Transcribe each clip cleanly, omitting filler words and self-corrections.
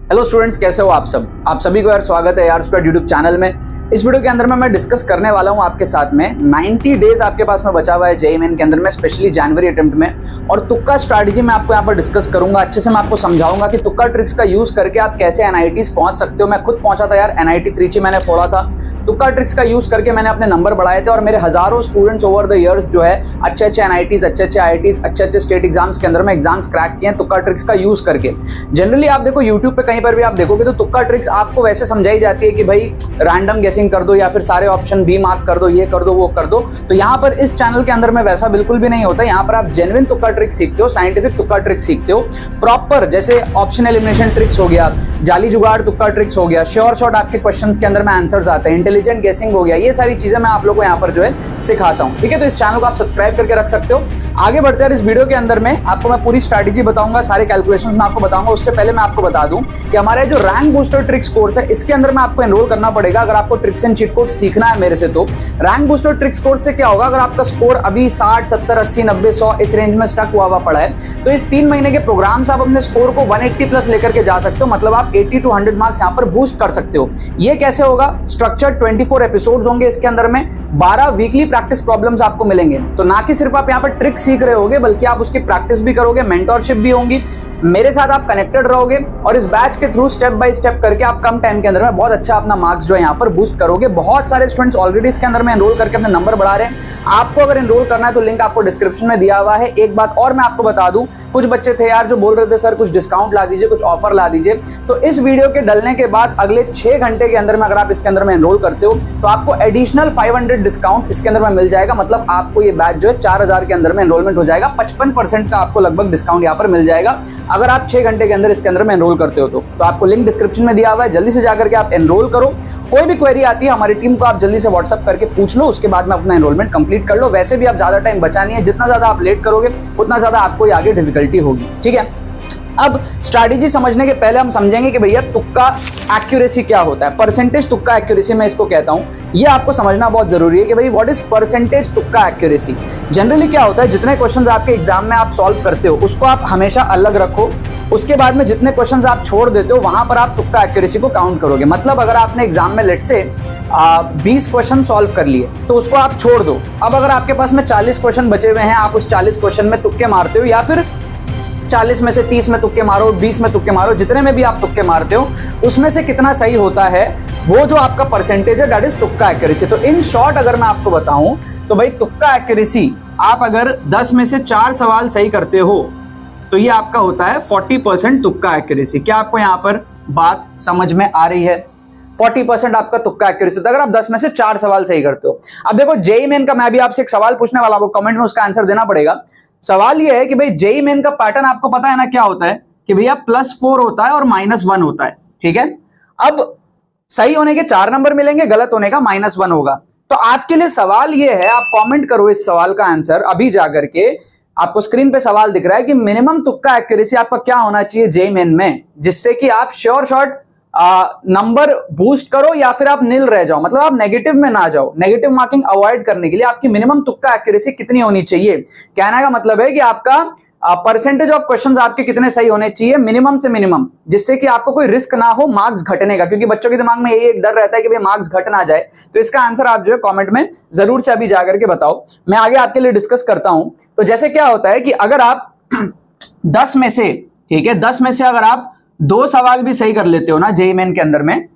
Hello students, कैसे हो आप सब? आप सभी को यार स्वागत है यार स्क्वाड यूट्यूब चैनल में। इस वीडियो के अंदर में मैं डिस्कस करने वाला हूं आपके साथ में 90 डेज आपके पास में बचा हुआ है जेईई मेन के अंदर में, स्पेशली जनवरी अटेम्प्ट में। और तुक्का स्ट्रैटेजी मैं आपको यहाँ पर डिस्कस करूंगा। अच्छे से मैं आपको समझाऊंगा कि तुक्का ट्रिक्स का यूज करके आप कैसे एनआईटीज पहुंच सकते हो। मैं खुद पहुंचा था यार, एनआईटी त्रिची मैंने फोड़ा था। तुक्का ट्रिक्स का यूज करके मैंने अपने नंबर बढ़ाए थे और मेरे हजारों स्टूडेंट्स ओवर द ईयर्स जो है अच्छे अच्छे एनआईटीज, अच्छे अच्छे आईआईटीज, अच्छे अच्छे स्टेट एग्जाम्स के अंदर में एग्जाम्स क्रैक किए हैं तुक्का ट्रिक्स का यूज करके। जनरली आप देखो यूट्यूब पे कहीं पर भी आप देखोगे तो तुक्का ट्रिक्स आपको वैसे समझाई जाती है कि भाई रैंडम गेसिंग कर दो या फिर सारे ऑप्शन बी मार्क कर दो, ये कर दो, वो कर दो। तो यहाँ पर इस चैनल के अंदर में वैसा बिल्कुल भी नहीं होता। यहाँ पर आप जेन्युइन तुक्का ट्रिक सीखते हो, साइंटिफिक तुक्का ट्रिक सीखते हो प्रॉपर। जैसे ऑप्शन एलिमिनेशन ट्रिक्स हो गया, जाली जुगाड़ तुक्का ट्रिक्स हो गया, श्योर शॉट आपके क्वेश्चंस के अंदर में आंसर्स आते हैं, इंटेलिजेंट गेसिंग हो गया, ये सारी चीजें मैं आप लोगों को यहाँ पर जो है सिखाता हूँ। ठीक है, तो इस चैनल को आप सब्सक्राइब करके रख सकते हो। आगे बढ़ते हैं, इस वीडियो के अंदर में आपको मैं पूरी स्ट्रैटेजी बताऊंगा, सारे कैलकुलेशंस मैं आपको बताऊंगा। उससे पहले मैं आपको बता दूं कि हमारे जो रैंक बूस्टर ट्रिक्स कोर्स है, इसके अंदर में आपको एनरोल करना पड़ेगा अगर आपको ट्रिक्स एंड चीट कोड सीखना है मेरे से। तो रैंक बूस्टर ट्रिक्स कोर्स से क्या होगा, अगर आपका स्कोर अभी 60, 70, 80, 90, 100 इस रेंज में स्टक हुआ पड़ा है, तो इस 3 महीने के प्रोग्राम से आप अपने स्कोर को 180 प्लस लेकर के जा सकते हो। मतलब आप 80 to 100 मार्क्स यहाँ पर बूस्ट कर सकते हो। ये कैसे होगा? स्ट्रक्चर्ड 24 एपिसोड्स होंगे इसके अंदर में, 12 वीकली प्रैक्टिस प्रॉब्लम्स आपको मिलेंगे। तो ना कि सिर्फ आप यहाँ पर ट्रिक सीख रहे होगे, बल्कि आप उसकी प्रैक्टिस भी करोगे, मेंटरशिप भी होंगी, मेरे साथ आप कनेक्टेड रहोगे और इस बैच के थ्रू स्टेप बाय स्टेप करके आप कम टाइम के अंदर में बहुत अच्छा अपना मार्क्स जो है यहाँ पर बूस्ट करोगे। बहुत सारे स्टूडेंट्स ऑलरेडी इसके अंदर में एनरोल करके अपने नंबर बढ़ा रहे हैं। आपको अगर एनरोल करना है तो लिंक आपको डिस्क्रिप्शन में दिया हुआ है। एक बात और मैं आपको बता दूं, कुछ बच्चे थे यार जो बोल रहे थे सर कुछ डिस्काउंट ला दीजिए, कुछ ऑफर ला दीजिए। तो इस वीडियो के डलने के बाद अगले 6 घंटे के अंदर में अगर आप इसके अंदर में एनरोल करते हो तो आपको एडिशनल 500 डिस्काउंट इसके अंदर में मिल जाएगा। मतलब आपको ये बैच जो है 4000 के अंदर में एनरोलमेंट हो जाएगा। 55% का आपको लगभग डिस्काउंट यहाँ पर मिल जाएगा अगर आप 6 घंटे के अंदर इसके अंदर में एनरोल करते हो। तो आपको लिंक डिस्क्रिप्शन में दिया हुआ है, जल्दी से जाकर के आप एनरोल करो। कोई भी क्वेरी आती है हमारी टीम को आप जल्दी से व्हाट्सएप करके पूछ लो, उसके बाद में अपना एनरोलमेंट कंप्लीट कर लो। वैसे भी आप ज्यादा टाइम बचा नहीं है, जितना ज्यादा आप लेट करोगे उतना ज्यादा आपको आगे डिफिकल्टी होगी। ठीक है, अब स्ट्रैटेजी समझने के पहले हम समझेंगे कि भैया तुक्का एक्यूरेसी क्या होता है। परसेंटेज तुक्का एक्यूरेसी मैं इसको कहता हूं, ये आपको समझना बहुत जरूरी है कि भाई व्हाट इज परसेंटेज तुक्का एक्यूरेसी। जनरली क्या होता है, जितने क्वेश्चंस आपके एग्जाम में आप सॉल्व करते हो उसको आप हमेशा अलग रखो। उसके बाद में जितने क्वेश्चंस आप छोड़ देते हो वहां पर आप तुक्का एक्यूरेसी को काउंट करोगे। मतलब अगर आपने एग्जाम में लेट से 20 क्वेश्चन सॉल्व कर लिए तो उसको आप छोड़ दो। अब अगर आपके पास में 40 क्वेश्चन बचे हुए हैं, आप उस 40 क्वेश्चन में तुक्के मारते हो, या फिर 40 में से 30 में तुक्के मारो, 20 में तुक्के मारो, जितने में भी आप तुक्के मारते हो उसमें से कितना सही होता है वो जो आपका परसेंटेज है, दैट इज तुक्का एक्यूरेसी। तो इन शॉर्ट अगर मैं आपको बताऊं तो भाई तुक्का एक्यूरेसी, आप अगर 10 में से 4 सवाल सही करते हो तो ये आपका होता है 40% तुक्का एक्यूरेसी। क्या आपको यहाँ पर बात समझ में आ रही है? 40% आपका तुक्का एक्यूरेसी होता है अगर आप 10 में से 4 सवाल सही करते हो। अब देखो जेईई मेन का मैं भी आपसे एक सवाल पूछने वाला हूं, कमेंट में उसका आंसर देना पड़ेगा। सवाल ये है कि भाई जेईई मेन का पैटर्न आपको पता है ना क्या होता है, कि भैया +4 होता है और -1 होता है। ठीक है, अब सही होने के 4 नंबर मिलेंगे, गलत होने का -1 होगा। तो आपके लिए सवाल ये है, आप कमेंट करो इस सवाल का आंसर अभी जाकर के। आपको स्क्रीन पे सवाल दिख रहा है कि मिनिमम तुक्का एक्यूरेसी आपका क्या होना चाहिए जेईई मेन में, जिससे कि आप श्योर शॉट नंबर बूस्ट करो या फिर आप नील रह जाओ, मतलब आप नेगेटिव में ना जाओ। नेगेटिव मार्किंग अवॉइड करने के लिए आपकी मिनिमम तुक्का एक्यूरेसी कितनी होनी चाहिए? कहने का मतलब है कि आपका परसेंटेज ऑफ क्वेश्चंस आपके कितने सही होने चाहिए मिनिमम से मिनिमम, जिससे कि आपको कोई रिस्क ना हो मार्क्स घटने का। क्योंकि बच्चों के दिमाग में यही एक डर रहता है कि भाई मार्क्स घट ना जाए। तो इसका आंसर आप जो है कमेंट में जरूर से अभी जाकर के बताओ, मैं आगे आपके लिए डिस्कस करता हूं। तो जैसे क्या होता है कि अगर आप 10 में से, ठीक है, 10 में से अगर आप 2 सवाल भी सही कर लेते हो ना जेईई मेन के अंदर में,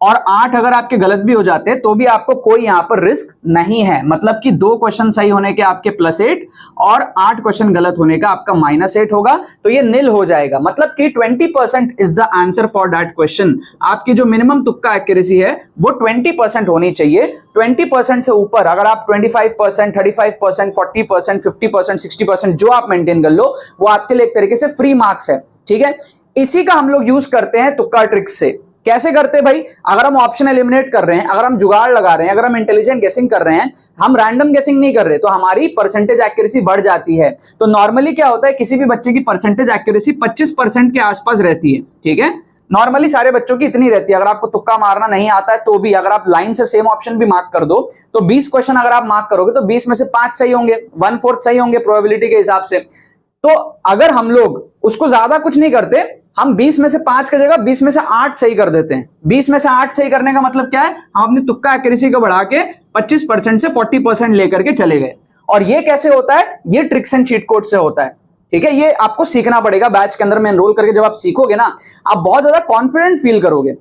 और 8 अगर आपके गलत भी हो जाते हैं तो भी आपको कोई यहां पर रिस्क नहीं है। मतलब कि 2 क्वेश्चन सही होने के आपके +8 और 8 क्वेश्चन गलत होने का आपका -8 होगा, तो ये नील हो जाएगा। मतलब कि 20% is the answer for that question. आपकी जो मिनिमम तुक्का एक्यूरेसी है वो 20% होनी चाहिए। 20% से ऊपर अगर आप 25%, 35%, 40%, 50%, 60% जो आप मेंटेन कर लो वो आपके लिए एक तरीके से फ्री मार्क्स है। ठीक है, इसी का हम लोग यूज करते हैं तुक्का ट्रिक्स से। कैसे करते हैं भाई? अगर हम ऑप्शन एलिमिनेट कर रहे हैं, अगर हम जुगाड़ लगा रहे हैं, अगर हम इंटेलिजेंट गेसिंग कर रहे हैं, हम रैंडम गेसिंग नहीं कर रहे, तो हमारी परसेंटेज एक्यूरेसी बढ़ जाती है। तो नॉर्मली क्या होता है, किसी भी बच्चे की परसेंटेज एक्यूरेसी 25% के आसपास रहती है। ठीक है, नॉर्मली सारे बच्चों की इतनी रहती है। अगर आपको तुक्का मारना नहीं आता है तो भी अगर आप लाइन से सेम ऑप्शन भी मार्क कर दो तो 20 क्वेश्चन अगर आप मार्क करोगे तो 20 में से 5 सही होंगे, 1/4 सही होंगे प्रोबेबिलिटी के हिसाब से। तो अगर हम लोग उसको ज्यादा कुछ नहीं करते, हम 20 में से 5 की जगह 20 में से 8 सही कर देते हैं। 20 में से 8 सही करने का मतलब क्या है, हम अपनी तुक्का एक्यूरेसी को बढ़ा के 25% से 40% लेकर के चले गए। और ये कैसे होता है, ये ट्रिक्स एंड चीट कोड से होता है, ठीक है। ये आपको सीखना पड़ेगा बैच के अंदर में एनरोल करके। जब आप सीखोगे ना, आप बहुत ज्यादा कॉन्फिडेंट फील करोगे।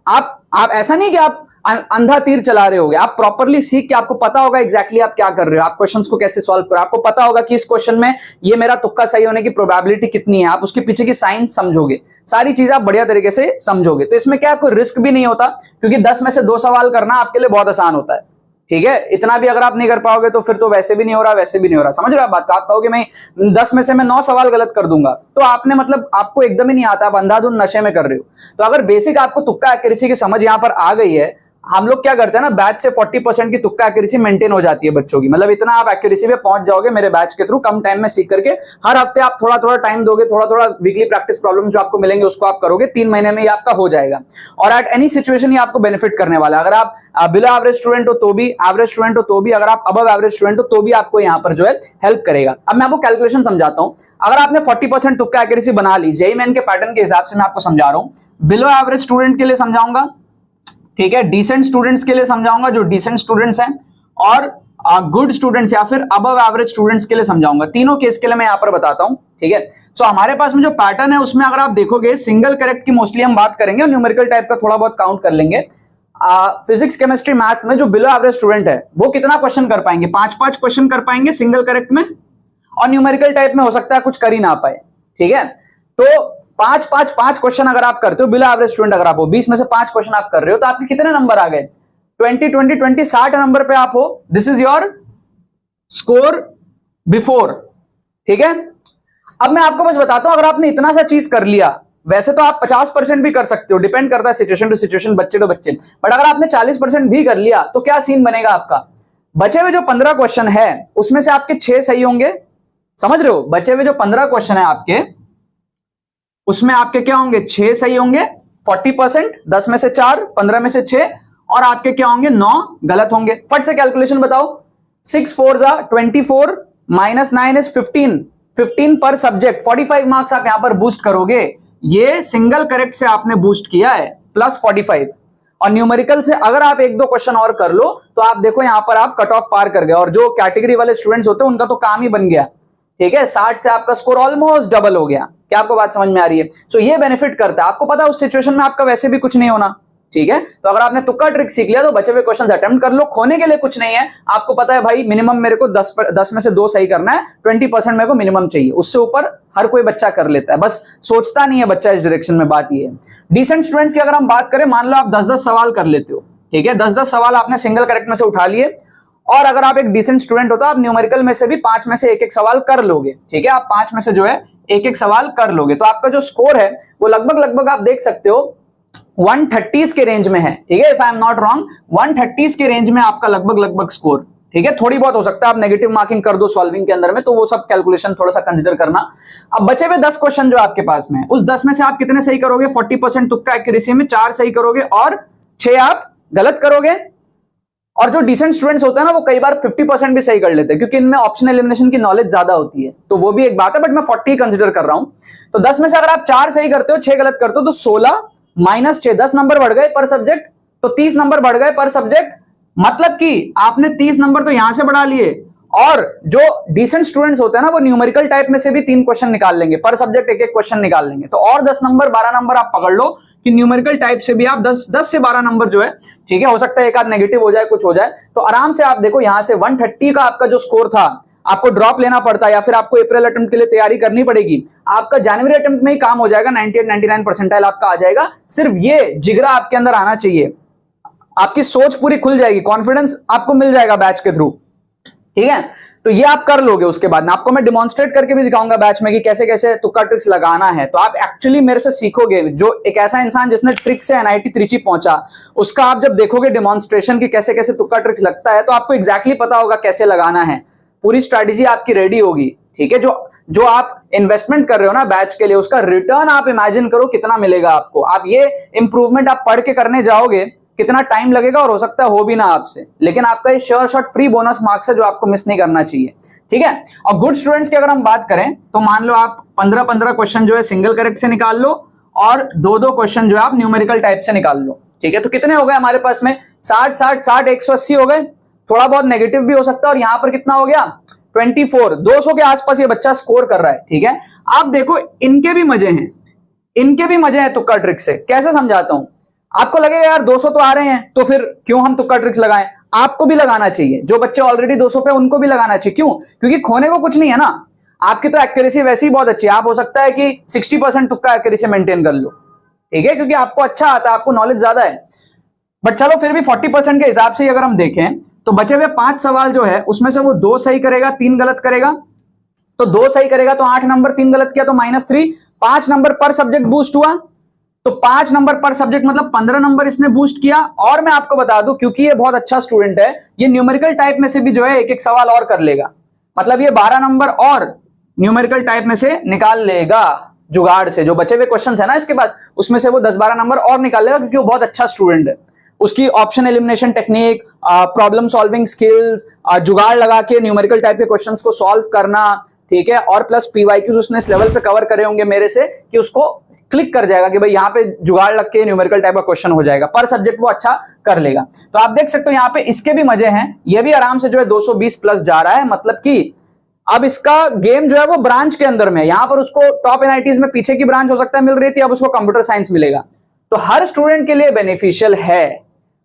आप ऐसा नहीं कि आप अंधा तीर चला रहे होगे, आप प्रॉपरली सीख के, आपको पता होगा एग्जैक्टली आप क्या कर रहे हो, आप क्वेश्चंस को कैसे सॉल्व करो, आपको पता होगा कि इस क्वेश्चन में ये मेरा तुक्का सही होने की प्रोबेबिलिटी कितनी है, आप उसके पीछे की साइंस समझोगे, सारी चीजें आप बढ़िया तरीके से समझोगे। तो इसमें क्या कोई रिस्क भी नहीं होता, क्योंकि 10 में से 2 सवाल करना आपके लिए बहुत आसान होता है, ठीक है। इतना भी अगर आप नहीं कर पाओगे तो फिर तो वैसे भी नहीं हो रहा, वैसे भी नहीं हो रहा, समझ रहे हो आप बात का। आप कहोगे मैं 10 में से मैं 9 सवाल गलत कर दूंगा, तो आपने मतलब आपको एकदम ही नहीं आता, आप अंधाधुंध नशे में कर रहे हो। तो अगर बेसिक आपको तुक्का एक्यूरेसी की समझ यहां पर आ गई है, हम लोग क्या करते हैं ना, बैच से 40% की तुक्का एक्यूरेसी मेंटेन हो जाती है बच्चों की। मतलब इतना आप एक्यूरेसी पे पहुंच जाओगे मेरे बैच के थ्रू, कम टाइम में सीख करके। हर हफ्ते आप थोड़ा थोड़ा टाइम दोगे, थोड़ा थोड़ा वीकली प्रैक्टिस प्रॉब्लम जो आपको मिलेंगे उसको आप करोगे, 3 महीने में ये आपका हो जाएगा। और एट एनी सिचुएशन ये आपको बेनिफिट करने वाला है। अगर आप बिलो एवरेज स्टूडेंट हो तो भी, एवरेज स्टूडेंट हो तो भी, अगर आप अबव एवरेज स्टूडेंट हो तो भी आपको यहाँ पर जो है हेल्प करेगा। अब मैं आपको कैलकुलेशन समझाता हूँ। अगर आपने 40% तुक्का एक्यूरेसी बना ली, जेईई मेन के पैटर्न के हिसाब से मैं आपको समझा रहा हूँ। बिलो एवरेज स्टूडेंट के लिए समझाऊंगा, ठीक है, डिसेंट स्टूडेंट्स के लिए समझाऊंगा जो डिसेंट स्टूडेंट्स हैं, और गुड स्टूडेंट्स या फिर अबव एवरेज स्टूडेंट्स के लिए समझाऊंगा। तीनों केस के लिए मैं यहां पर बताता हूं, ठीक है। सो हमारे पास में जो पैटर्न है उसमें अगर आप देखोगे, सिंगल करेक्ट की मोस्टली हम बात करेंगे और न्यूमेरिकल टाइप का थोड़ा बहुत काउंट कर लेंगे। फिजिक्स केमिस्ट्री मैथ्स में जो बिलो एवरेज स्टूडेंट है वो कितना क्वेश्चन कर पाएंगे, 5 क्वेश्चन कर पाएंगे सिंगल करेक्ट में, और न्यूमेरिकल टाइप में हो सकता है कुछ कर ही ना पाए, ठीक है। तो 5 क्वेश्चन अगर आप करते हो, बिलो एवरेज स्टूडेंट अगर आप हो, 20 में से 5 क्वेश्चन आप कर रहे हो, तो आपके कितने नंबर आ गए, 20 60 नंबर पे आप हो। This is your score before, ठीक है। अब मैं आपको बस बताता हूं, अगर आपने इतना सा चीज कर लिया, वैसे तो आप 50% भी कर सकते हो, डिपेंड करता है सिचुएशन टू सिचुएशन, बच्चे टू बच्चे, बट अगर आपने 40% भी कर लिया तो क्या सीन बनेगा आपका। बचे हुए जो 15 क्वेश्चन है उसमें से आपके 6 सही होंगे, समझ रहे हो। बचे हुए जो 15 क्वेश्चन है आपके, उसमें आपके क्या होंगे, 6 सही होंगे, 40%, 10 में से 4, 15 में से 6, और आपके क्या होंगे, 9 गलत होंगे। फट से कैलकुलेशन बताओ, 6 4 जा 24 माइनस 9 इज 15 पर सब्जेक्ट, 45 मार्क्स आप यहां पर बूस्ट करोगे। ये सिंगल करेक्ट से आपने बूस्ट किया है, प्लस 45। और न्यूमेरिकल से अगर आप 1-2 क्वेश्चन और कर लो तो आप देखो यहां पर आप कट ऑफ पार कर गए, और जो कैटेगरी वाले स्टूडेंट्स होते हैं उनका तो काम ही बन गया, ठीक है। 60 से आपका स्कोर ऑलमोस्ट डबल हो गया। क्या आपको बात समझ में आ रही है। सो ये बेनिफिट करता है, आपको पता है उस सिचुएशन में आपका वैसे भी कुछ नहीं होना, ठीक है। तो अगर आपने तुक्का ट्रिक सीख लिया तो बचे हुए क्वेश्चंस अटेम्प्ट कर लो, खोने के लिए कुछ नहीं है। आपको पता है भाई मिनिमम मेरे को 10 में से 2 सही करना है, 20% मेरे को मिनिमम चाहिए, उससे ऊपर हर कोई बच्चा कर लेता है, बस सोचता नहीं है बच्चा इस डायरेक्शन में। बात ये है डिसेंट स्टूडेंट्स की, अगर हम बात करें, मान लो आप 10-10 सवाल कर लेते हो, ठीक है, 10-10 सवाल आपने सिंगल करेक्ट में से उठा लिए, और अगर आप एक डिसेंट स्टूडेंट हो तो आप न्यूमेरिकल में से भी 5 में से 1-1 सवाल कर लोगे, ठीक है। आप 5 में से जो है 1-1 सवाल कर लोगे, तो आपका जो स्कोर है वो लगभग आप देख सकते हो 130s के रेंज में है, ठीक है। If I am not wrong, 130s के रेंज में आपका लगभग स्कोर, ठीक है। थोड़ी बहुत हो सकता है आप नेगेटिव मार्किंग कर दो सॉल्विंग के अंदर में, तो वो सब कैलकुलेशन थोड़ा सा कंसीडर करना। अब बचे हुए 10 क्वेश्चन जो आपके पास में, उस 10 में से आप कितने सही करोगे, 40% तुक्का एक्यूरेसी में 4 सही करोगे और 6 आप गलत करोगे। और जो डिसेंट स्टूडेंट्स होते हैं ना, वो कई बार 50% भी सही कर लेते हैं, क्योंकि इनमें ऑप्शन एलिमिनेशन की नॉलेज ज्यादा होती है, तो वो भी एक बात है, बट मैं 40 कंसीडर कर रहा हूं। तो 10 में से अगर आप 4 सही करते हो, 6 गलत करते हो, तो 16 माइनस 6, 10 नंबर बढ़ गए पर सब्जेक्ट, तो 30 नंबर बढ़ गए पर सब्जेक्ट। मतलब कि आपने 30 नंबर तो यहां से बढ़ा लिए, और जो डिसेंट स्टूडेंट्स होते हैं ना, वो न्यूमेरिकल टाइप में से भी 3 क्वेश्चन निकाल लेंगे, पर सब्जेक्ट 1-1 क्वेश्चन निकाल लेंगे, तो और 10 नंबर 12 नंबर आप पकड़ लो कि न्यूमेरिकल टाइप से भी आप 10 से 12 नंबर जो है, ठीक है, हो सकता है एक आध नेगेटिव हो जाए, कुछ हो जाए, तो आराम से आप देखो यहां से 130 का आपका जो स्कोर था, आपको ड्रॉप लेना पड़ता है या फिर आपको अप्रैल अटेम्प्ट के लिए तैयारी करनी पड़ेगी, आपका जनवरी अटेम्प्ट में ही काम हो जाएगा, 98-99 परसेंटाइल आपका आ जाएगा। सिर्फ ये जिगरा आपके अंदर आना चाहिए, आपकी सोच पूरी खुल जाएगी, कॉन्फिडेंस आपको मिल जाएगा बैच के थ्रू, ठीक है। तो ये आप कर लोगे। उसके बाद आपको मैं डिमॉन्स्ट्रेट करके भी दिखाऊंगा बैच में कि कैसे कैसे तुक्का ट्रिक्स लगाना है, तो आप एक्चुअली मेरे से सीखोगे। जो एक ऐसा इंसान जिसने ट्रिक से एनआईटी त्रिची पहुंचा, उसका आप जब देखोगे डिमॉन्स्ट्रेशन की कैसे कैसे तुक्का ट्रिक्स लगता है, तो आपको एग्जैक्टली पता होगा कैसे लगाना है, पूरी स्ट्रैटेजी आपकी रेडी होगी, ठीक है। जो आप इन्वेस्टमेंट कर रहे हो ना बैच के लिए, उसका रिटर्न आप इमेजिन करो कितना मिलेगा आपको। आप ये इंप्रूवमेंट आप पढ़ के करने जाओगे, कितना टाइम लगेगा और हो सकता है हो भी ना आपसे, लेकिन आपका ये sure shot free bonus marks है जो आपको मिस नहीं करना चाहिए। ठीक है। और गुड स्टूडेंट्स की अगर हम बात करें तो मान लो आप 15-15 क्वेश्चन जो है सिंगल करेक्ट से निकाल लो और 2-2 क्वेश्चन जो है आप न्यूमेरिकल टाइप से निकाल लो, ठीक है। तो कितने हो गए हमारे पास में 60 180 हो गए, थोड़ा बहुत नेगेटिव भी हो सकता है। और यहां पर कितना हो गया 24, 200 के आसपास ये बच्चा स्कोर कर रहा है, ठीक है। आप देखो इनके भी मजे हैं, इनके भी मजे हैं तुक्का ट्रिक से। कैसे समझाता हूं, आपको लगेगा यार 200 तो आ रहे हैं तो फिर क्यों हम तुक्का ट्रिक्स लगाएं, आपको भी लगाना चाहिए। जो बच्चे ऑलरेडी 200 पे उनको भी लगाना चाहिए। क्यों? क्योंकि खोने को कुछ नहीं है ना। आपकी तो एक्यूरेसी वैसे ही बहुत अच्छी है, आप हो सकता है कि 60% तुक्का एक्यूरेसी मेंटेन कर लो, ठीक है, क्योंकि आपको अच्छा आता है, आपको नॉलेज ज्यादा है। बट चलो फिर भी 40% के हिसाब से अगर हम देखें तो बचे हुए 5 सवाल जो है उसमें से वो 2 सही करेगा 3 गलत करेगा। तो 2 सही करेगा तो 8 नंबर, 3 गलत किया तो -3, 5 नंबर पर सब्जेक्ट बूस्ट हुआ। तो 5 नंबर पर सब्जेक्ट मतलब 15 नंबर इसने बूस्ट किया। और मैं आपको बता दूं क्योंकि ये बहुत अच्छा स्टूडेंट है, ये न्यूमेरिकल टाइप में से भी जो है एक एक सवाल और कर लेगा, मतलब ये 12 नंबर और न्यूमेरिकल टाइप में से निकाल लेगा जुगाड़ से। जो बचे हुए क्वेश्चंस है ना इसके पास उसमें से वो 10-12 नंबर और निकाल लेगा, क्योंकि वो बहुत अच्छा स्टूडेंट है। उसकी option elimination technique, problem solving skills, जुगाड़ लगा के न्यूमेरिकल टाइप के क्वेश्चंस को सॉल्व करना, ठीक है, और प्लस पीवाईक्यूज उसने इस लेवल पे कवर करे होंगे मेरे से कि उसको क्लिक कर जाएगा कि भाई यहाँ पे जुगाड़ लग के न्यूमेरिकल टाइप का क्वेश्चन हो जाएगा, पर सब्जेक्ट वो अच्छा कर लेगा। तो आप देख सकते हो यहाँ पे इसके भी मजे हैं, ये भी आराम से जो है 220 प्लस जा रहा है। मतलब कि अब इसका गेम जो है वो ब्रांच के अंदर में, यहां पर उसको टॉप एनआईटीज में पीछे की ब्रांच हो सकता है मिल रही थी, अब उसको कंप्यूटर साइंस मिलेगा। तो हर स्टूडेंट के लिए बेनिफिशियल है।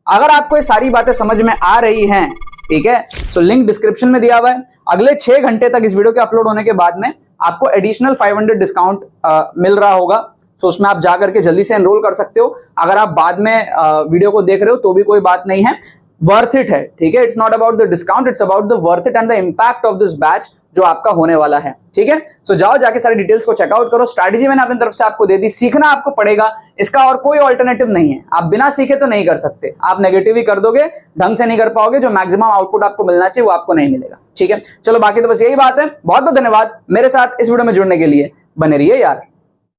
अगर आपको ये सारी बातें समझ में आ रही हैं, ठीक है, सो लिंक डिस्क्रिप्शन में दिया हुआ है। अगले 6 घंटे तक इस वीडियो के अपलोड होने के बाद में आपको एडिशनल 500 डिस्काउंट मिल रहा होगा। सो उसमें आप जाकर के जल्दी से एनरोल कर सकते हो। अगर आप बाद में वीडियो को देख रहे हो तो भी कोई बात नहीं है, वर्थ इट है, ठीक है। It's not about the discount, it's about the worth it and the impact of this batch जो आपका होने वाला है, ठीक है। सो जाओ जाके सारी डिटेल्स को चेकआउट करो। स्ट्रैटेजी मैंने अपनी तरफ से आपको दे दी, सीखना आपको पड़ेगा, इसका और कोई ऑल्टरनेटिव नहीं है। आप बिना सीखे तो नहीं कर सकते, आप नेगेटिव ही कर दोगे, ढंग से नहीं कर पाओगे, जो मैक्सिमम आउटपुट आपको मिलना चाहिए वो आपको नहीं मिलेगा, ठीक है। चलो बाकी तो बस यही बात है। बहुत बहुत धन्यवाद मेरे साथ इस वीडियो में जुड़ने के लिए, बने रहिए यार।